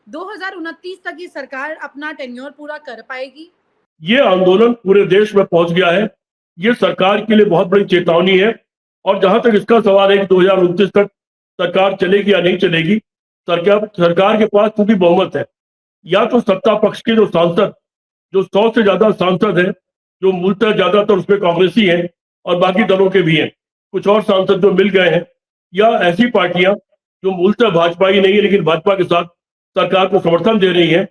2029 तक ये सरकार अपना टेन्योर पूरा कर पाएगी? ये आंदोलन पूरे देश में पहुंच गया है। ये सरकार के लिए बहुत बड़ी चेतावनी है। और जहां तक इसका सवाल है कि 2029 तक सरकार चलेगी या नहीं चलेगी, सरकार के पास क्योंकि बहुमत है, या तो सत्ता पक्ष के जो सांसद, जो 100 से ज्यादा सांसद हैं, जो मूलतः ज्यादातर उसमें कांग्रेसी हैं और बाकी दलों के भी हैं, कुछ और सांसद जो मिल गए हैं, या ऐसी पार्टियां जो मूलतः भाजपा ही नहीं है लेकिन भाजपा के साथ सरकार को समर्थन दे रही है,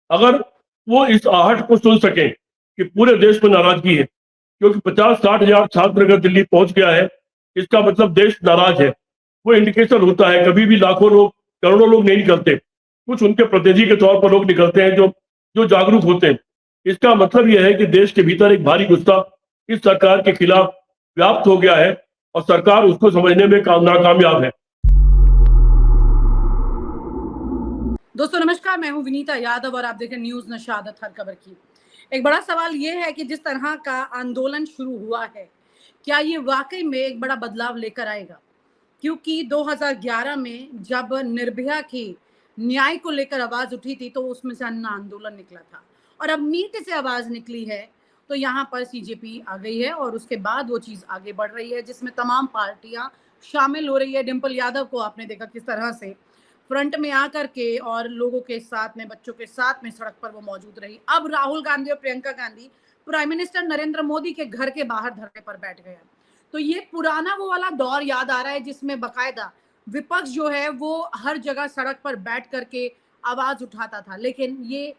अगर वो इस आहट को सुन सके कि पूरे देश में नाराजगी है, क्योंकि 50-60 हजार छात्र अगर दिल्ली पहुंच गया है, इसका मतलब देश नाराज है। वो इंडिकेशन होता है। कभी भी लाखों लोग, करोड़ों लोग नहीं निकलते, कुछ उनके प्रतिनिधि के तौर पर लोग निकलते हैं जो जो जागरूक होते हैं। इसका मतलब यह है कि देश के भीतर एक भारी गुस्सा इस सरकार के खिलाफ व्याप्त हो गया है और सरकार उसको समझने में नाकामयाब है। दोस्तों नमस्कार, मैं हूं विनीता यादव और आप देख रहे हैं न्यूज नशादत हर खबर की। एक बड़ा सवाल ये है कि जिस तरह का आंदोलन शुरू हुआ है, क्या ये वाकई में एक बड़ा बदलाव लेकर आएगा? क्योंकि 2011 में जब निर्भया के न्याय को लेकर आवाज उठी थी तो उसमें से अन्ना आंदोलन निकला था, और अब नीट से आवाज निकली है तो यहाँ पर सीजेपी आ गई है और उसके बाद वो चीज आगे बढ़ रही है जिसमें तमाम पार्टियां शामिल हो रही है। डिम्पल यादव को आपने देखा किस तरह से फ्रंट में आकर के और लोगों के साथ में, बच्चों के साथ में सड़क पर वो मौजूद रही। अब राहुल गांधी और प्रियंका गांधी प्राइम मिनिस्टर नरेंद्र मोदी के घर के बाहर धरने पर बैठ गए। तो ये पुराना वो वाला दौर याद आ रहा है जिसमें बकायदा विपक्ष जो है वो हर जगह सड़क पर बैठ करके आवाज उठाता था। लेकिन ये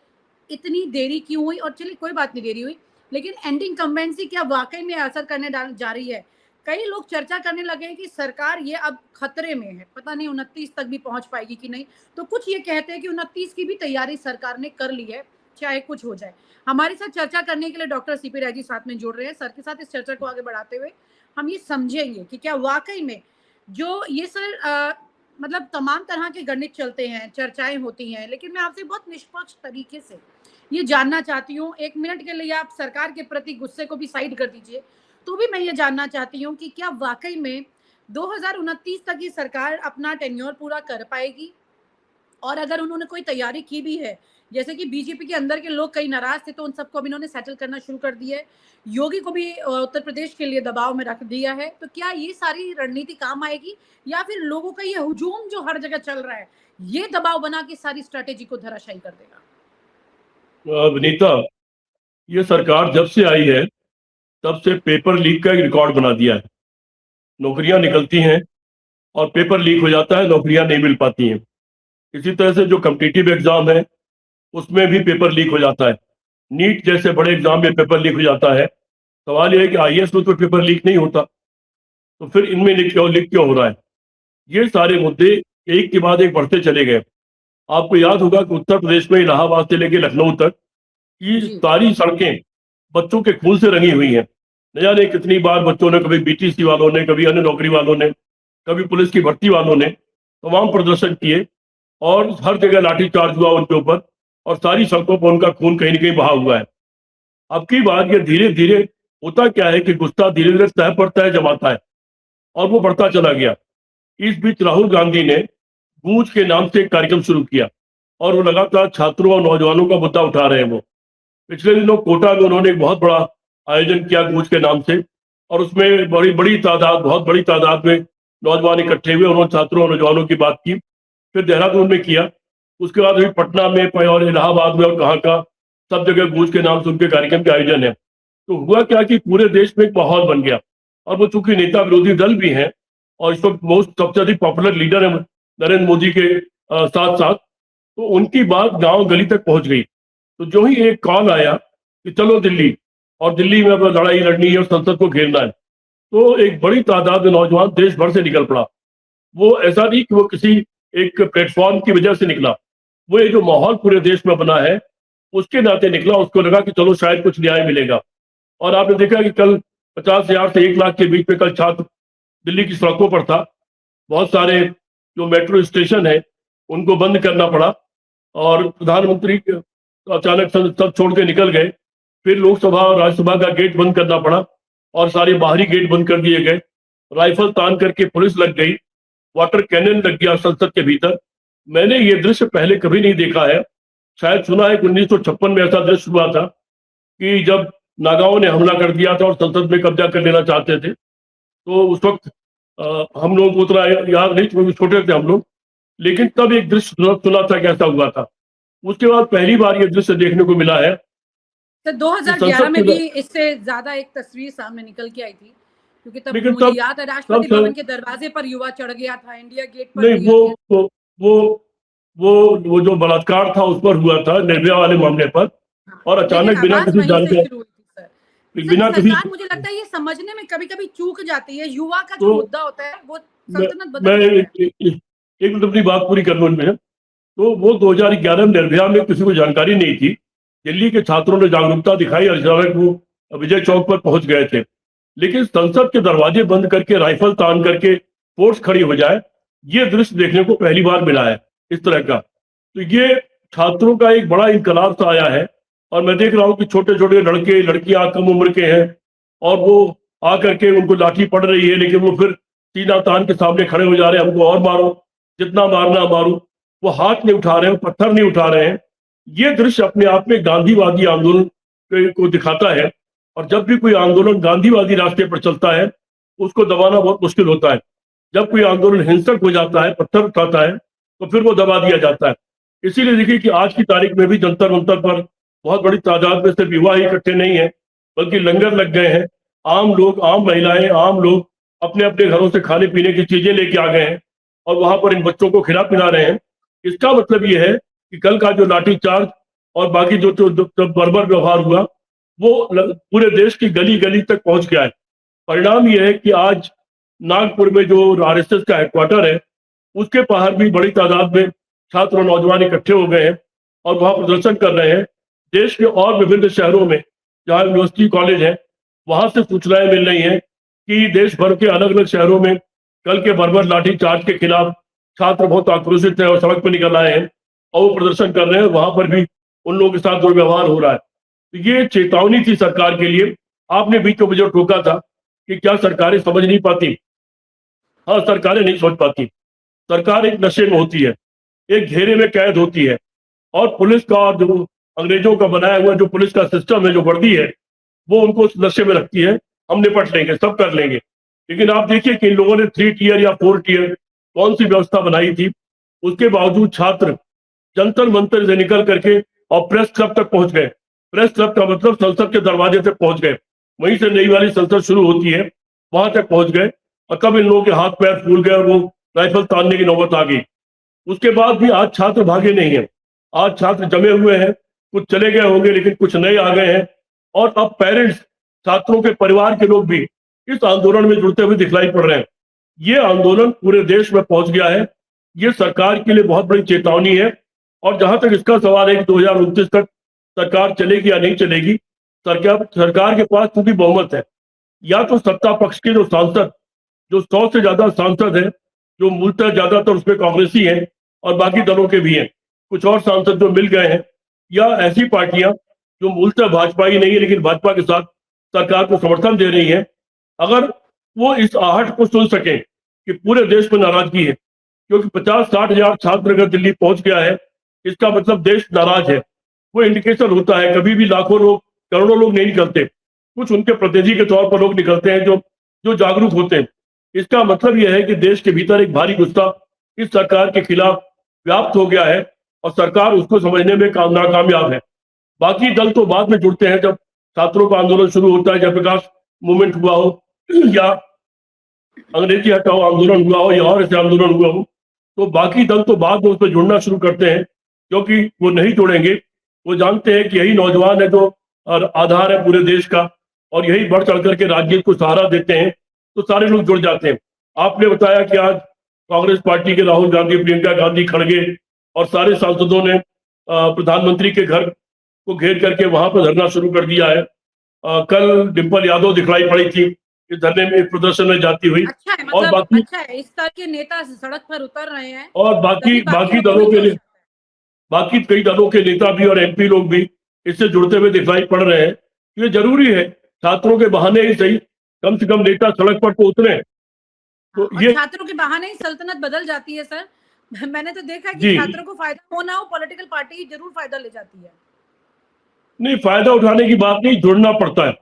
इतनी देरी क्यों हुई? और चलिए कोई बात नहीं, देरी हुई, लेकिन एंटी इंकम्बेंसी क्या वाकई में असर करने जा रही है? कई लोग चर्चा करने लगे हैं कि सरकार ये अब खतरे में है, पता नहीं 29 तक भी पहुंच पाएगी कि नहीं। तो कुछ ये कहते हैं कि 29 की भी तैयारी सरकार ने कर ली है, चाहे कुछ हो जाए। हमारे साथ चर्चा करने के लिए डॉक्टर सीपी राय साथ में जुड़ रहे हैं। सर के साथ इस चर्चा को आगे बढ़ाते हुए हम ये समझेंगे कि क्या वाकई में जो ये सर मतलब तमाम तरह के गणित चलते हैं, चर्चाएं होती हैं, लेकिन मैं आपसे बहुत निष्पक्ष तरीके से ये जानना चाहती हूँ। 1 मिनट के लिए आप सरकार के प्रति गुस्से को भी साइड कर दीजिए, तो भी मैं ये जानना चाहती हूँ कि क्या वाकई में 2029 तक ये सरकार अपना टेन्योर पूरा कर पाएगी? और अगर उन्होंने कोई तैयारी की भी है, जैसे कि बीजेपी के अंदर के लोग कई नाराज थे तो उन सबको अब इन्होंने सेटल करना शुरू कर दिया है, योगी को भी उत्तर प्रदेश के लिए दबाव में रख दिया है, तो क्या ये सारी रणनीति काम आएगी या फिर लोगों का ये हुजूम जो हर जगह चल रहा है ये दबाव बना के सारी स्ट्रेटेजी को धराशायी कर देगा? विनीता, ये सरकार जब से आई है तब से पेपर लीक का एक रिकॉर्ड बना दिया है। नौकरियां निकलती हैं और पेपर लीक हो जाता है, नौकरियां नहीं मिल पाती हैं। इसी तरह से जो कॉम्पिटिटिव एग्जाम है उसमें भी पेपर लीक हो जाता है। नीट जैसे बड़े एग्जाम में पेपर लीक हो जाता है। सवाल यह है कि आईएएस में तो पेपर लीक नहीं होता, तो फिर इनमें लीक क्यों हो रहा है? ये सारे मुद्दे एक के बाद एक बढ़ते चले गए। आपको याद होगा कि उत्तर प्रदेश में इलाहाबाद से लेकर लखनऊ तक की सारी सड़कें बच्चों के खून से रंगी हुई हैं। न जाने कितनी बार बच्चों ने, कभी बीटीसी वालों ने, कभी अन्य नौकरी वालों ने, कभी पुलिस की भर्ती वालों ने तमाम प्रदर्शन किए और हर जगह लाठीचार्ज हुआ उनके ऊपर और सारी सड़कों पर उनका खून कहीं न कहीं बहा हुआ है। अब की बात ये धीरे धीरे होता क्या है कि गुस्सा धीरे धीरे तह पर तह जमाता है और वो बढ़ता चला गया। इस बीच राहुल गांधी ने गूंज के नाम से एक कार्यक्रम शुरू किया और वो लगातार छात्रों और नौजवानों का मुद्दा उठा रहे हैं। वो पिछले दिनों कोटा में उन्होंने एक बहुत बड़ा आयोजन किया गूंज के नाम से, और उसमें बहुत बड़ी तादाद में नौजवान इकट्ठे हुए। उन्होंने छात्रों और नौजवानों की बात की। फिर देहरादून में किया, उसके बाद अभी पटना में और इलाहाबाद में और कहाँ का सब जगह गूंज के नाम से उनके कार्यक्रम के आयोजन है। तो हुआ क्या कि पूरे देश में एक माहौल बन गया, और वो चूंकि नेता विरोधी दल भी हैं और इस वक्त सबसे अधिक पॉपुलर लीडर है नरेंद्र मोदी के साथ साथ, तो उनकी बात गांव गली तक पहुंच गई। तो जो ही एक कॉल आया कि चलो दिल्ली, और दिल्ली में अब लड़ाई लड़नी है और संसद को घेरना है, तो एक बड़ी तादाद में नौजवान देश भर से निकल पड़ा। वो ऐसा नहीं कि वो किसी एक प्लेटफॉर्म की वजह से निकला, वो ये जो माहौल पूरे देश में बना है उसके नाते निकला। उसको लगा कि चलो शायद कुछ न्याय मिलेगा। और आपने देखा कि कल 50,000 से 1 लाख के बीच में कल छात्र दिल्ली की सड़कों पर था। बहुत सारे जो मेट्रो स्टेशन है उनको बंद करना पड़ा और प्रधानमंत्री अचानक सब छोड़ के निकल गए। फिर लोकसभा और राज्यसभा का गेट बंद करना पड़ा और सारे बाहरी गेट बंद कर दिए गए। राइफल तान करके पुलिस लग गई, वाटर कैनन लग गया संसद के भीतर। मैंने ये दृश्य पहले कभी नहीं देखा है। शायद सुना है कि 1956 में ऐसा दृश्य हुआ था कि जब नागाओं ने हमला कर दिया था और संसद में कब्जा कर लेना चाहते थे, तो उस वक्त हम लोगों को उतना याद नहीं, क्योंकि छोटे थे हम लोग, लेकिन तब एक दृश्य सुना सुना था कि ऐसा हुआ था। उसके बाद पहली बार ये दृश्य देखने को मिला है तो कि 2011 संसद में भी के, इससे ज्यादा एक तस्वीर सामने निकल के आई थी, क्योंकि तब लेकिन मुझे तब याद है तब राष्ट्रपति सर, भवन के दरवाजे पर युवा चढ़ गया था, इंडिया गेट पर नहीं, टीयर गैस। वो वो वो जो बलात्कार था उस पर हुआ था, निर्भया वाले मामले पर, हाँ, और लेकिन अचानक बिना आवाज किसी वहीं से जानकारी, शुरू हुई थी सर। बिना किसी, सरकार मुझे लगता है ये समझने में कभी-कभी चूक जाती है, युवा का जो तो मुद्दा होता है वो मैं सल्तनत मैं बदल देता है। एक मिनट अपनी बात पूरी कर लूं इनमें। तो वो 2011 में निर्भया में किसी को जानकारी नहीं थी। दिल्ली के छात्रों ने जागरूकता दिखाई और अचानक वो विजय चौक पर पहुंच गए थे। लेकिन संसद के दरवाजे बंद करके, राइफल तान करके फोर्स खड़ी हो जाए, ये दृश्य देखने को पहली बार मिला है इस तरह का। तो ये छात्रों का एक बड़ा इनकलाब सा आया है। और मैं देख रहा हूँ कि छोटे छोटे लड़के लड़कियां कम उम्र के हैं, और वो आकर के उनको लाठी पड़ रही है, लेकिन वो फिर सीना तान के सामने खड़े हो जा रहे हैं, हमको और मारो, जितना मारना मारो। वो हाथ नहीं उठा रहे हैं, पत्थर नहीं उठा रहे हैं। ये दृश्य अपने आप में गांधीवादी आंदोलन को दिखाता है। और जब भी कोई आंदोलन गांधीवादी रास्ते पर चलता है, उसको दबाना बहुत मुश्किल होता है। जब कोई आंदोलन हिंसक हो जाता है, पत्थर उठाता है, तो फिर वो दबा दिया जाता है। इसीलिए देखिए कि आज की तारीख में भी जंतर मंतर पर बहुत बड़ी तादाद में सिर्फ युवा ही इकट्ठे नहीं है, बल्कि लंगर लग गए हैं। आम लोग, आम महिलाएं, आम लोग अपने अपने घरों से खाने पीने की चीजें लेके आ गए हैं, और वहां पर इन बच्चों को खिला पिला रहे हैं। इसका मतलब ये है कि कल का जो लाठीचार्ज और बाकी जो बर्बर व्यवहार हुआ, वो पूरे देश की गली गली तक पहुंच गया है। परिणाम ये है कि आज नागपुर में जो आरएसएस का हेडक्वार्टर है, उसके बाहर भी बड़ी तादाद में छात्र और नौजवान इकट्ठे हो गए हैं और वहां प्रदर्शन कर रहे हैं। देश के और विभिन्न शहरों में जहां यूनिवर्सिटी कॉलेज है, वहां से सूचनाएं मिल रही हैं कि देश भर के अलग अलग शहरों में कल के बर्बर लाठीचार्ज के खिलाफ छात्र बहुत आक्रोशित हैं और सड़क पर निकल आए हैं, और वो प्रदर्शन कर रहे हैं। वहां पर भी उन लोगों के साथ दुर्व्यवहार हो रहा है। तो ये चेतावनी थी सरकार के लिए। आपने बीच में मुझे टोका था कि क्या सरकारें समझ नहीं पाती। हाँ, सरकारें नहीं समझ पाती। सरकार एक नशे में होती है, एक घेरे में कैद होती है, और पुलिस का, जो अंग्रेजों का बनाया हुआ जो पुलिस का सिस्टम है, जो वर्दी है, वो उनको उस नशे में रखती है। हम निपट लेंगे, सब कर लेंगे। लेकिन आप देखिए कि इन लोगों ने 3 टियर या 4 टियर कौन सी व्यवस्था बनाई थी। उसके बावजूद छात्र जंतर मंतर से निकल करके और प्रेस क्लब तक पहुंच गए। प्रेस क्लब का मतलब संसद के दरवाजे तक पहुंच गए। वहीं से नई वाली संसद शुरू होती है, वहां तक पहुंच गए। और तब इन लोगों के हाथ पैर फूल गए और वो राइफल तानने की नौबत आ गई। उसके बाद भी आज छात्र भागे नहीं है। आज छात्र जमे हुए हैं, कुछ चले गए होंगे लेकिन कुछ नए आ गए हैं। और अब पेरेंट्स, छात्रों के परिवार के लोग भी इस आंदोलन में जुड़ते हुए दिखलाई पड़ रहे हैं। ये आंदोलन पूरे देश में पहुंच गया है। ये सरकार के लिए बहुत बड़ी चेतावनी है। और जहां तक इसका सवाल है कि 2029 तक सरकार चलेगी या नहीं चलेगी, सरकार के पास क्योंकि बहुमत है, या तो सत्ता पक्ष के जो सांसद, जो 100 से ज्यादा सांसद हैं, जो मूलतः ज्यादातर उसमें कांग्रेसी हैं और बाकी दलों के भी हैं, कुछ और सांसद जो मिल गए हैं, या ऐसी पार्टियां जो मूलतः भाजपा ही नहीं है लेकिन भाजपा के साथ सरकार को समर्थन दे रही है, अगर वो इस आहट को सुन सकें कि पूरे देश में नाराजगी है, क्योंकि 50-60 हजार छात्र अगर दिल्ली पहुंच गया है, इसका मतलब देश नाराज है। वो इंडिकेशन होता है। कभी भी लाखों लोग, करोड़ों लोग नहीं निकलते, कुछ उनके प्रतिनिधि के तौर पर लोग निकलते हैं जो जो जागरूक होते हैं। इसका मतलब यह है कि देश के भीतर एक भारी गुस्सा इस सरकार के खिलाफ व्याप्त हो गया है, और सरकार उसको समझने में नाकामयाब है। बाकी दल तो बाद में जुड़ते हैं, जब छात्रों का आंदोलन शुरू होता है, जयप्रकाश मूवमेंट हुआ हो, या अंग्रेजी हटाओ आंदोलन हुआ हो, या और ऐसे आंदोलन हुआ हो, तो बाकी दल तो बाद में उस पर जुड़ना शुरू करते हैं, क्योंकि वो नहीं जुड़ेंगे। वो जानते हैं कि यही नौजवान है जो आधार है पूरे देश का, और यही बढ़ चढ़ करके राज्य को सहारा देते हैं, तो सारे लोग जुड़ जाते हैं। आपने बताया कि आज कांग्रेस पार्टी के राहुल गांधी, प्रियंका गांधी, खड़गे और सारे सांसदों ने प्रधानमंत्री के घर को घेर करके वहां पर धरना शुरू कर दिया है। कल डिम्पल यादव दिखलाई पड़ी थी इस धरने में, प्रदर्शन में जाती हुई। अच्छा है, और मतलब बाकी अच्छा है, इस तरह के नेता सड़क पर उतर रहे हैं, और बाकी तभी बाकी बाकी लोगों दलों में के जोश लिए, आता है। बाकी कई दलों के नेता भी और एमपी लोग भी इससे जुड़ते हुए दिखलाई पड़ रहे हैं। ये जरूरी है, छात्रों के बहाने ही सही, कम से कम नेता सड़क पर तो उतरे। हाँ, तो और ये छात्रों के बहाने ही सल्तनत बदल जाती है सर। मैंने तो देखा कि जी छात्रों को फायदा हो ना हो, पॉलिटिकल पार्टी जरूर फायदा ले जाती है। नहीं, फायदा उठाने की बात नहीं, जुड़ना पड़ता है।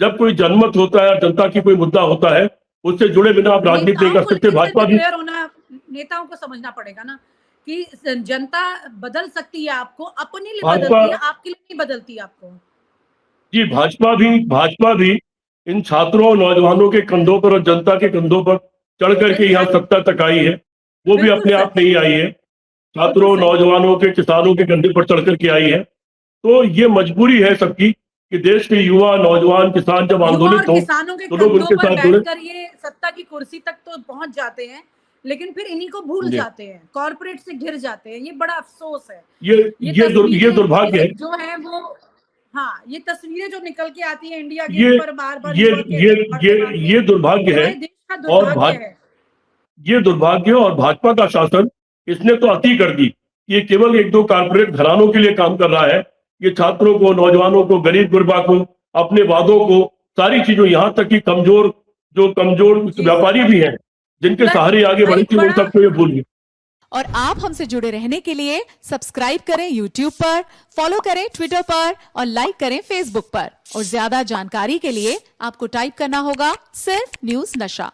जब कोई जनमत होता है, जनता की कोई मुद्दा होता है, उससे जुड़े बिना आप राजनीति नहीं नेताओं कर को सकते। लेकिन इससे भाजपा भी भी, अवेयर होना, नेताओं को समझना पड़ेगा ना कि जनता बदल सकती है आपको, अपने लिए भाजपा, बदलती है, आपके लिए नहीं बदलती आपको। जी भाजपा भी इन छात्रों और नौजवानों के कंधों पर और जनता के कंधों पर चढ़ करके यहाँ एग्जैक्टली, सत्ता तक आई है। वो भी बिल्कुल अपने आप सच, नहीं आई है, बिल्कुल छात्रों, सही। नौजवानों के, किसानों के कंधे पर चढ़ करके आई है। तो ये मजबूरी है सबकी कि देश के युवा, नौजवान, किसान जब युवा और आंदोलित हो किसानों के तो लोग कंधों उनके पर साथ जुड़े। बैठकर ये सत्ता की कुर्सी तक तो पहुंच जाते हैं, लेकिन फिर इन्हीं को भूल जी, जाते हैं, कॉर्पोरेट से घिर जाते हैं। ये बड़ा अफसोस है। ये ये ये तस्वीरें दुर्भाग्य है। जो है वो, हाँ, ये तस्वीरें जो निकल के आती है इंडिया ये गेट पर बार बार ये युवा के ये भागते ये भागते, ये दुर्भाग्य है। हमारे देश का और दुर्भाग्य है। ये दुर्भाग्य और भाजपा का शासन, इसने तो अति कर दी। ये केवल एक दो कारपोरेट घरानों के लिए काम कर रहा है। ये छात्रों को, नौजवानों को, गरीब गुरबा को, अपने वादों को, सारी चीजों, यहाँ तक कि जो कमजोर जी सर, व्यापारी भी हैं, जिनके प्लस सहारे आगे बढ़ी एक थी, उन बड़ा, सबको ये भूल गए। और आप हमसे जुड़े रहने के लिए सब्सक्राइब करें YouTube पर, फॉलो करें Twitter पर और लाइक करें Facebook पर। और ज्यादा जानकारी के लिए आपको टाइप करना होगा सिर्फ न्यूज नशा।